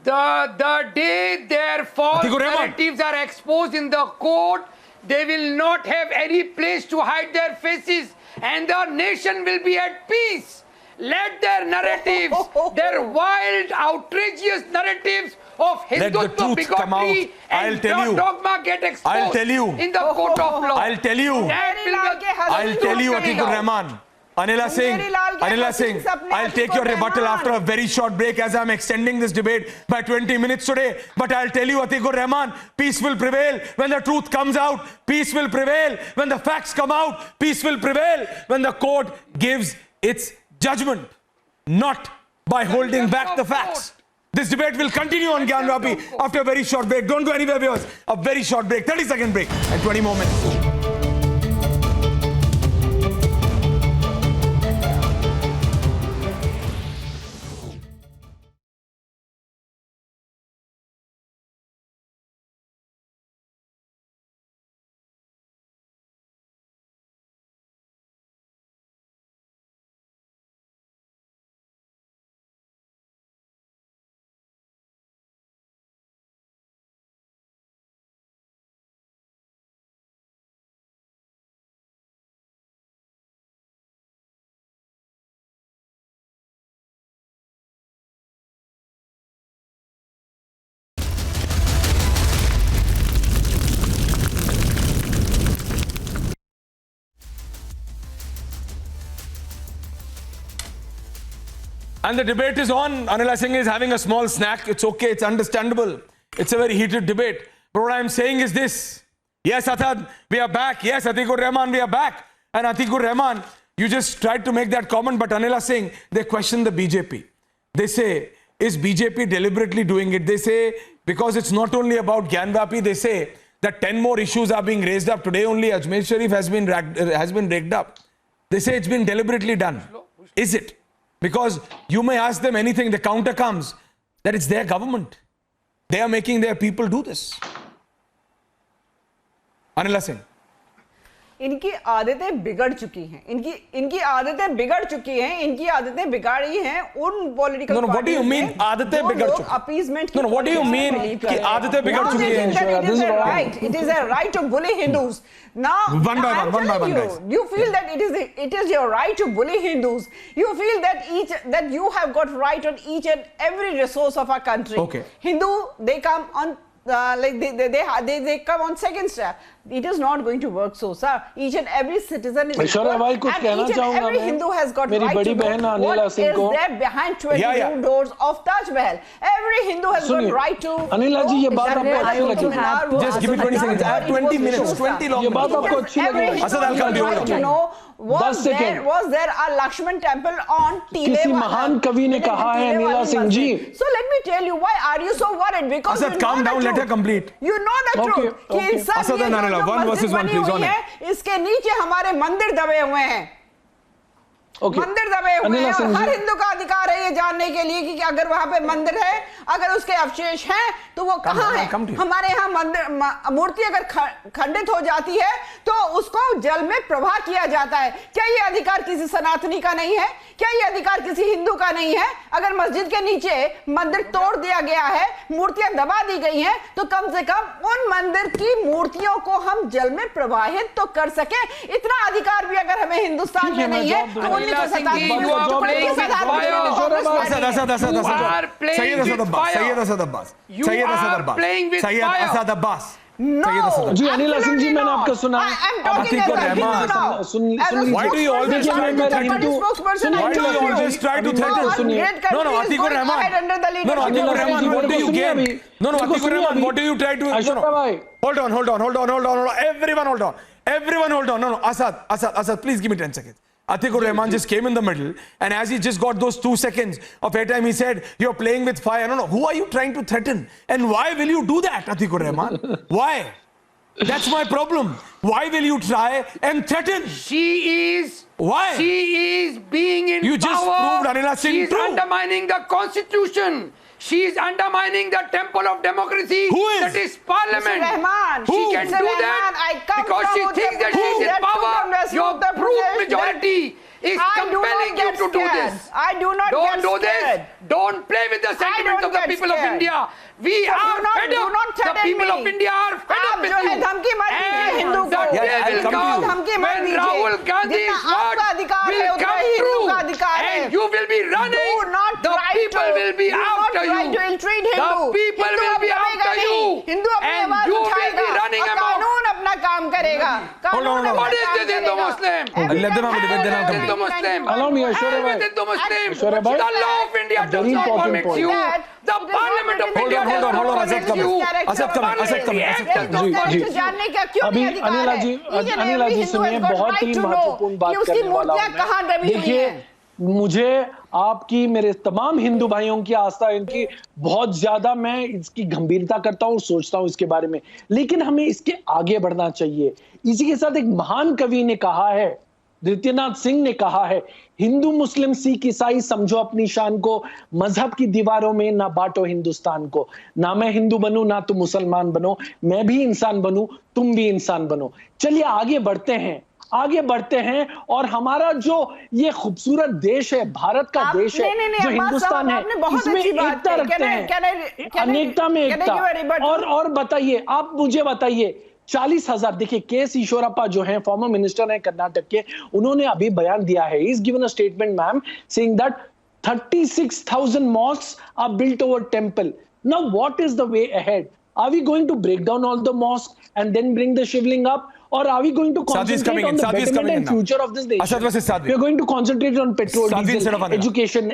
The day their false Atikur Rahman. narratives are exposed in the court, they will not have any place to hide their faces, and the nation will be at peace. Let their narratives, their wild, outrageous narratives of Hindutva bigotry and dogma get exposed in the court of law. I'll tell you, Atikur Rahman. Anila Singh, I'll take your rebuttal after a very short break as I'm extending this debate by 20 minutes today. But I'll tell you, Atikur Rahman, peace will prevail when the truth comes out. Peace will prevail when the facts come out. Peace will prevail when the court gives its judgment, not by holding back the facts. This debate will continue on Gyanvapi after a very short break. Don't go anywhere, viewers. A very short break, 30-second break and 20 more minutes. And the debate is on. Anila Singh is having a small snack. It's okay. It's understandable. It's a very heated debate. But what I'm saying is this. Yes, Athad, we are back. Yes, Atikur Rahman, we are back. And Atikur Rahman, you just tried to make that comment, but Anila Singh, they question the BJP. They say, is BJP deliberately doing it? They say, because it's not only about Gyanvapi, they say that 10 more issues are being raised up. Today only Ajmer Sharif has been raked up. They say it's been deliberately done. Is it? Because you may ask them anything, the counter comes that it's their government. They are making their people do this. Anila Singh. इनकी आदतें बिगड़ चुकी हैं, इनकी आदतें बिगड़ चुकी हैं, इनकी आदतें बिगाड़ी हैं उन political No, what do you mean आदतें बिगड़ चुकी? Appeasement No, what do you mean कि आदतें बिगड़ चुकी हैं? It is a right to bully Hindus. Now, one by one, guys. You feel that it is your right to bully Hindus. You feel that you have got right on each and every resource of our country. Okay. Hindu, they come on they come on second step. It is not going to work so, sir. Each and every citizen is equal, and each and every Hindu has got right to know what is there behind 22 doors of Taj Mahal. Every Hindu has got right to Anila ji, ये बात आपको अच्छी लगी? Just give me 20 seconds. I have 20 minutes, 20 long minutes. ये बात आपको अच्छी लगी? Asad, I'll come to you. Right to know, was there a Lakshman temple on Tile? किसी महान कवि ने कहा है Anila Singh ji. So let me tell you, why are you so worried? Because Asad, calm down, let her complete. You know the truth. कि इन सब ये जो मस्जिद बनी हुई है, इसके नीचे हमारे मंदिर दबे हुए हैं. मंदिर दबे हुए हैं और हर हिंदू का अधिकार है ये जानने के लिए कि अगर वहां पे मंदिर है, अगर उसके अवशेष हैं तो वो कहाँ है. हमारे यहाँ मंदिर मूर्ति अगर खंडित हो जाती है तो उसको जल में प्रवाह किया जाता है. क्या ये अधिकार किसी सनातनी का नहीं है? क्या ये अधिकार किसी हिंदू का नहीं है? अगर मस्जिद के नीचे मंदिर तोड़ दिया गया है, मूर्तियां दबा दी गई हैं, तो कम से कम उन मंदिर की मूर्तियों को हम जल में प्रवाहित तो कर सके. इतना अधिकार भी अगर हमें हिंदुस्तान में नहीं है तो जी अनिला सिंह जी मैंने आपका सुना. Why do you always try to threaten? Why do you always try to threaten? No, Atikur Rahman. No, Atikur Rahman, what do you gain? No, Atikur Rahman, what do you try to? No. Hold on. Everyone hold on. No, Asad, please give me 10 seconds. Atikur Rahman just came in the middle, and as he just got those 2 seconds of airtime, he said, "You're playing with fire." No, who are you trying to threaten? And why will you do that, Atikur Rahman? Why? That's my problem. Why will you try and threaten? She is. Why? She is being in you power. You just proved Anila Singh She is true. undermining the constitution. She is undermining the temple of democracy. Who is? That is parliament. Rahman. She can do that because she thinks that she is in power. Your brute majority is compelling you to do this. I do not Don't do this. Don't play with the sentiments of the people of India. We are fed up. The people of India are fed up with you. And the day will come when Rahul Gandhi's word will come true. And you will be running. The people will be after you. The people will be after you. And you will be running amok. Hold on. What is this Hindu-Muslim? Hindu-Muslim. Allow me, Ashwarya bhai. Hindu-Muslim. The law of India does not permit you. The Parliament of India does not permit you. Asad coming. अभी अनिला जी सुनिए, बहुत ही महत्वपूर्ण बात करने वाला हूं मैं. देखिए, मुझे आपकी, मेरे तमाम हिंदू भाइयों की आस्था, इनकी बहुत ज्यादा मैं इसकी गंभीरता करता हूं और सोचता हूं इसके बारे में, लेकिन हमें इसके आगे बढ़ना चाहिए. इसी के साथ एक महान कवि ने कहा है, ऋत्यनाथ सिंह ने कहा है, हिंदू मुस्लिम सिख ईसाई समझो अपनी शान को, मजहब की दीवारों में ना बांटो हिंदुस्तान को. ना मैं हिंदू बनूं ना तुम मुसलमान बनो, मैं भी इंसान बनूं तुम भी इंसान बनो. चलिए आगे बढ़ते हैं और हमारा जो ये खूबसूरत देश है, भारत का देश है, जो हिंदुस्तान है, इसमें एकता रखते हैं, अनेकता में एकता. और बताइए, आप मुझे बताइए, 40,000, देखिए केएस ईश्वरप्पा जो हैं, फॉर्मर मिनिस्टर हैं कर्नाटक के, उन्होंने अभी बयान दिया है. He's given a statement, ma'am, saying that 36,000 mosques are built over temple. Now what is the way ahead? Are we going to break down all the mosques and then bring the shivling up? or are we going to Sadhvi is concentrate coming on in. the Sadhvi is coming betterment in and now. future of this nation? Asad versus Sadhvi. We are going to concentrate on petrol, Sadhvi instead of diesel, Anila. education,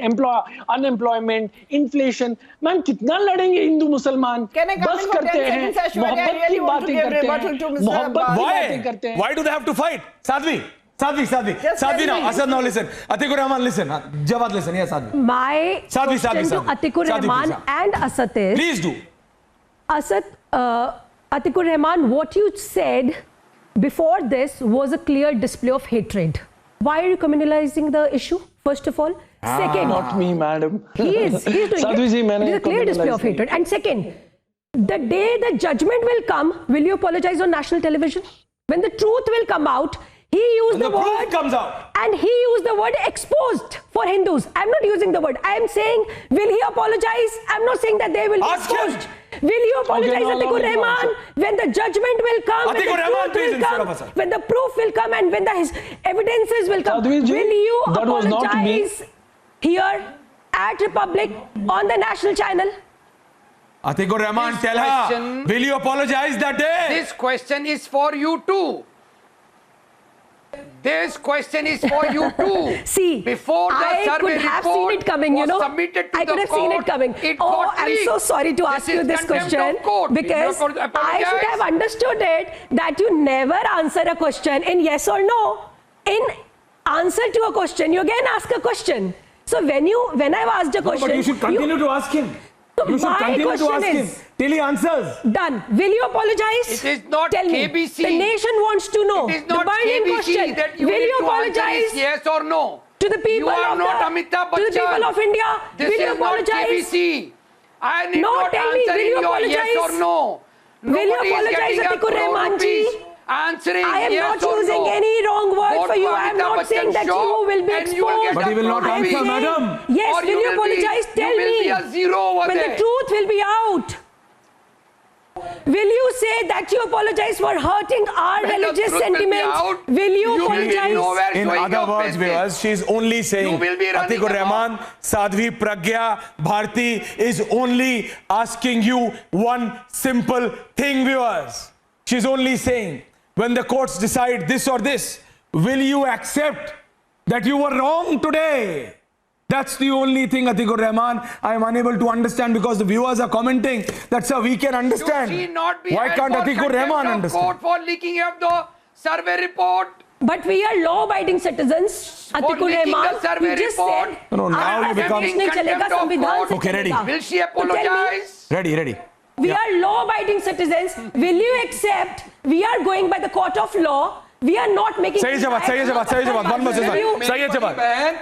unemployment, inflation. Man, कितना लड़ेंगे हिंदू मुसलमान? Can I come बस in for 10 करते हैं, seconds, Ashwarya? I मोहब्बत की really want to बातें give करते rebuttal हैं, to Mr. मोहब्बत की Why? बातें करते हैं. Why do they have to fight? Sadhvi. Just Sadhvi tell now. me. Asad now listen. Atikur Rahman listen. Jawad listen. Yes, Sadhvi. My Sadhvi, question Sadhvi, to Sadhvi. Atikur Sadhvi, Rahman please, and Asad is, Please do. Asad, Atikur Rahman, what you said before this was a clear display of hatred. Why are you communalizing the issue, first of all? Second, Not me, madam. he's doing Sadhvi ji, it. मैंने It is a clear display of communalized hatred. And second, the day the judgment will come, will you apologize on national television? When the truth will come out, he used the proof word comes out. and he used the word exposed for Hindus. I'm not using the word. I am saying, will he apologize? I'm not saying that they will be Ask him. exposed. Will you apologize, now allow Atikur me to Rahman, when the judgment will come, when Atikur the Rahman, truth please, will instead of come, Asad. when the proof will come, and when the evidences will come? Sadhvi ji, Will you that was not me. apologize here at Republic on the national channel? Atikur Rahman, This tell her. question- Will you apologize that day? This question is for you too. This question is for you too. See, before the I survey could have report seen it coming, was you know. submitted to I could the have seen it court, coming. it Oh, got I'm leaked. so sorry to ask you is this contempt question of court. Will you because I apologize? should have understood it that you never answer a question in yes or no. In answer to a question, you again ask a question. So when I've asked a question, But you should continue to ask him. So You should my continue to question ask him is- till he answers. done. Will you apologize? It is not Tell me. KBC. The nation wants to know. It is not the burning KBC question. that you will need you to answer apologize? is yes or no. To the people You are of not the, Amitabh to the Bachchan. people of India, This will you is not apologize? KBC. I need No, not tell me, answer will in you your yes apologize? or no. Will you Nobody is apologize, getting a Atikur crore Rahman ji? rupees answering I am yes not or using no. any wrong word Vote for you. for I am Amitabh not saying Bachchan that show you will be and you will exposed. get But he will not a crore answer, rupees. madam. Yes, Or will you you will apologize? be, Tell you will me. be a zero over when there. the truth will be out. Will you say that you apologize for hurting our When the religious truth will be sentiments? out, Will you will be apologize? nowhere In showing other your words, faces. viewers, she is only saying You will be running Atikur amok. Rahman, Sadhvi Pragya Bharti is only asking you one simple thing, viewers. She's only saying, when the courts decide this or this, will you accept that you were wrong today? That's the only thing, Atikur Rahman, I am unable to understand because the viewers are commenting that, sir, we can understand. Should she not be Why held can't for Atikur Rahman contempt of understand? court for leaking of the survey report? But we are law-abiding citizens, Atikur leaking Rahman. the survey You just report. said, No, now "Aap you become- contempt nahi chalega, Contempt of संविधान court. से Okay, ready. चलेगा." Will she So tell me, apologize? Ready. we are law-abiding citizens. Will you accept we are going by the court of law? We are not making. सही जवाब. One versus one.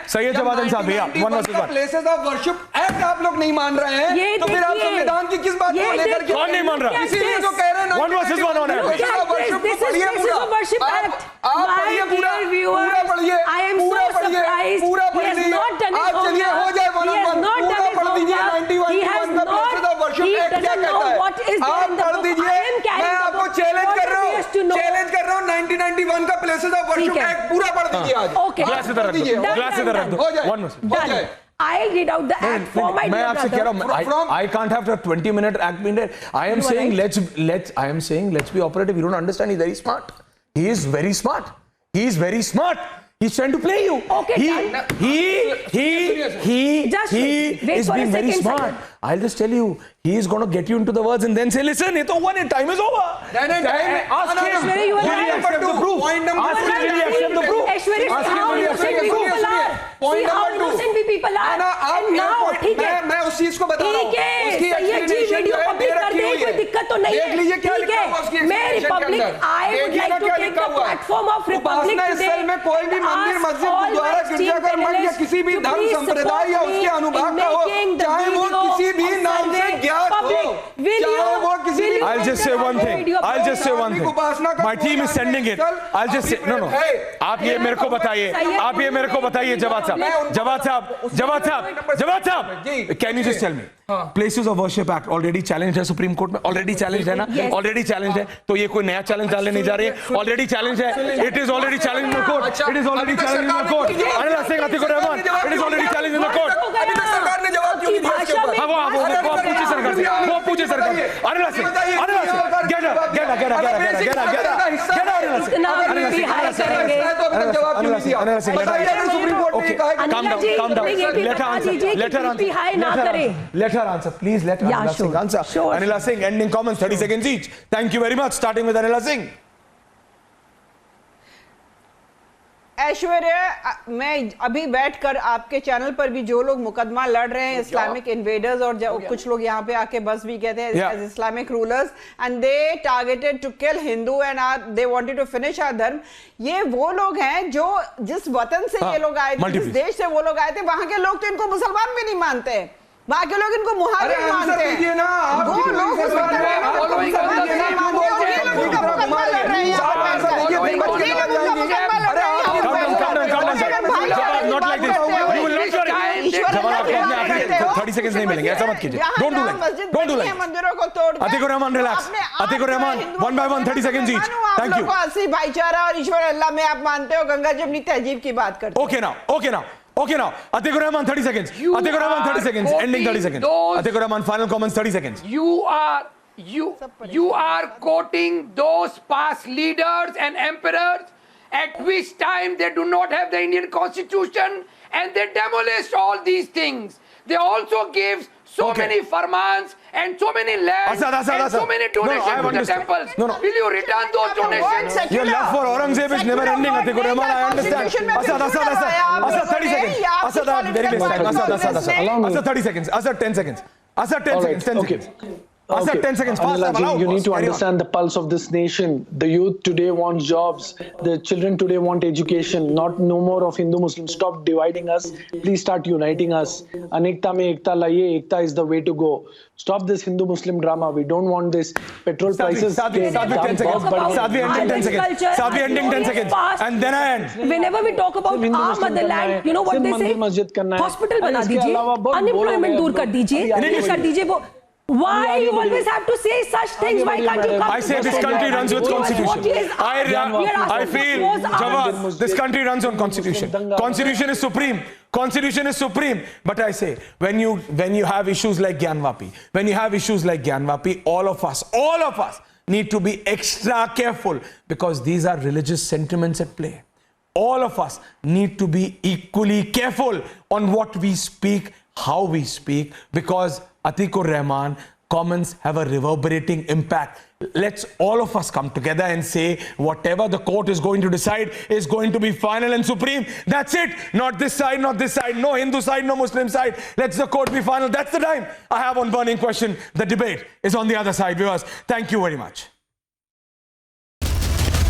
सही है जवाब इंसान भैया. One versus one. Places of worship act आप लोग नहीं मान रहे हैं ये तो फिर आप देखिए, संविधान की किस बात को ये लेकर के कौन नहीं मान रहा? इसीलिए तो कह रहे हैं One versus one होना है. Look at this. This is Places of Worship Act. आप My पढ़िए पूरा dear viewers, पूरा पढ़िए I am पूरा so पढ़िए surprised. पूरा He has पढ़िए not done his आप चलिए homework. हो जाए one He has one not पूरा done his पढ़ दीजिए homework. 91 He has का places of not. Worship He act क्या doesn't know कहता है what is there आप in the पढ़ book. दीजिए I am carrying मैं the आपको book. चैलेंज What कर रहा he has to हूँ know. चैलेंज कर रहा हूँ 1991 का प्लेसेस ऑफ वर्शिप ठीक है. एक्ट पूरा पढ़ दीजिए आज Okay. ग्लास इधर रख दो. Done, ग्लास इधर रख दो. हो जाए One versus हो Done. जाए I'll read out the act for my मैं dear आपसे कह brother. रहा हूँ I can't have a 20-minute act being there. I am You are saying right. I am saying let's be operative. You don't understand. He's very smart. He is very smart. He is very smart. He's trying to play you. Okay, he done. is being a very second, smart. second. I'll just tell you, he is going to get you into the words and then say, listen, it's over. Time is over. Time- Ask no, him. no, you are Will he right. accept the proof? Point number Ask two. him, will he accept the proof? Aishwarya, Ask him, how will he accept innocent the we proof? people are. Point See how number two. innocent we people are. ना आप And now, ठीक है. मैं उस चीज को बता रहा हूँ ठीक है, उसकी सैयद जी explanation वीडियो जो है पब्लिक दे कर रखी दे, हुई कोई है। दिक्कत तो नहीं है. देख लीजिए क्या ठीक लिखा है. हुआ उसकी मैं explanation के रिपब्लिक, अंदर। I would देखिए like ना to क्या take लिखा the हुआ है। platform of Republic Upasana today स्थल में कोई भी and मंदिर, ask मस्जिद, all गुरुद्वारा, my गिरजाघर, मठ या esteemed किसी भी panelists धर्म to please संप्रदाय या support उसके me अनुभाग in का हो, making the चाहे वो video किसी भी of नाम से survey ज्ञात हो, public. Will चाहे वो किसी will भी you I'll just say one thing. I'll just say one thing. उपासना का My team is sending it. I'll just say no. आप ये मेरे को बताइए. आप ये मेरे को बताइए जवाब साहब. Can you just tell me? Places of Worship Act already challenged है सुप्रीम कोर्ट में. Already challenged है ना? Already challenged है. तो ये कोई नया challenge डालने नहीं जा रही है. Already challenged है. It is already challenged in the court. It is already challenged in the court. Anila Singh, Atikur Rahman. It is already challenged in the court. अभी तक सरकार ने जवाब क्यों नहीं दिया इसके ऊपर? हाँ वो पूछे सरकार से. वो पूछे सरकार से. Anila Singh. इतना भी हाई करेंगे। Let her answer, please. Let her answer. Anila Singh, ending comments, 30 seconds each. Thank you very much. Starting with Anila Singh. Aishwarya, मैं अभी बैठकर आपके चैनल पर भी जो लोग मुकदमा लड़ रहे हैं इस्लामिक इन्वेडर्स, और कुछ लोग यहाँ पे आके बस भी कहते हैं as Islamic rulers, and they targeted to kill Hindu and they wanted to finish our dharma, ये वो लोग हैं जो जिस वतन से ये लोग आए थे, जिस देश से वो लोग आए थे, वहां के लोग तो इनको मुसलमान भी नहीं मानते, वहां के लोग इनको मुहाजिर मानते हैं। वो लोग उस वतन में मुसलमान नहीं मानते और ये लोग इनका मुकदमा लड़ रहे हैं यहाँ पर। Not like this. You will not hear it. जवाब आपको 30 seconds नहीं मिलेंगे, ऐसा मत कीजिए. Don't do like. Don't do like. मंदिरों को तोड़ Atiqur Rahman, relax. Atiqur Rahman, 1 by 1, 30 seconds each. Thank you. असली भाईचारा और ईश्वर अल्लाह में आप मानते हो, गंगा जमुनी तहजीब की बात करते हो. Okay now. Atikur Rahman, 30 seconds. Atikur Rahman, 30 seconds. Ending 30 seconds. Atikur Rahman, final comments, 30 seconds. You are quoting those past leaders and emperors at which time they do not have the Indian constitution, and they demolished all these things. They also gave so many farmans and so many lands and so many donations to the temples. Will you return those donations? Your love for Aurangzeb is never ending, Atikur Rahman. I understand. Asad, 30 seconds. Asad, I have very less time. Asad, 30 seconds. Asad, 10 seconds. Asad, 10 seconds. 10 seconds. Asad, 10 seconds. Anila, you need to understand the pulse of this nation. The youth today want jobs. The children today want education. No more of Hindu-Muslim. Stop dividing us. Please start uniting us. Anekta mein ekta laiye. Ekta is the way to go. Stop this Hindu-Muslim drama. We don't want this petrol prices. Sadhvi, 10 seconds. Sadhvi, ending 10 seconds. Sadhvi, ending 10 seconds. And then I end. Whenever we talk about our motherland, you know what they say? Hospital bana dijiye. Unemployment dur kar dijiye. Kar dijiye. Why you always have to say such things? Why can't you come? I say this country runs with constitution. I feel, Jawad, this country runs on constitution. Constitution is supreme. Constitution is supreme. But I say, when you have issues like Gyanvapi, all of us need to be extra careful, because these are religious sentiments at play. All of us need to be equally careful on what we speak, how we speak, because Atikur Rahman comments have a reverberating impact. Let's all of us come together and say whatever the court is going to decide is going to be final and supreme. That's it. Not this side, not this side. No Hindu side, no Muslim side. Let the court be final. That's the time I have on burning question. The debate is on the other side, viewers. Thank you very much.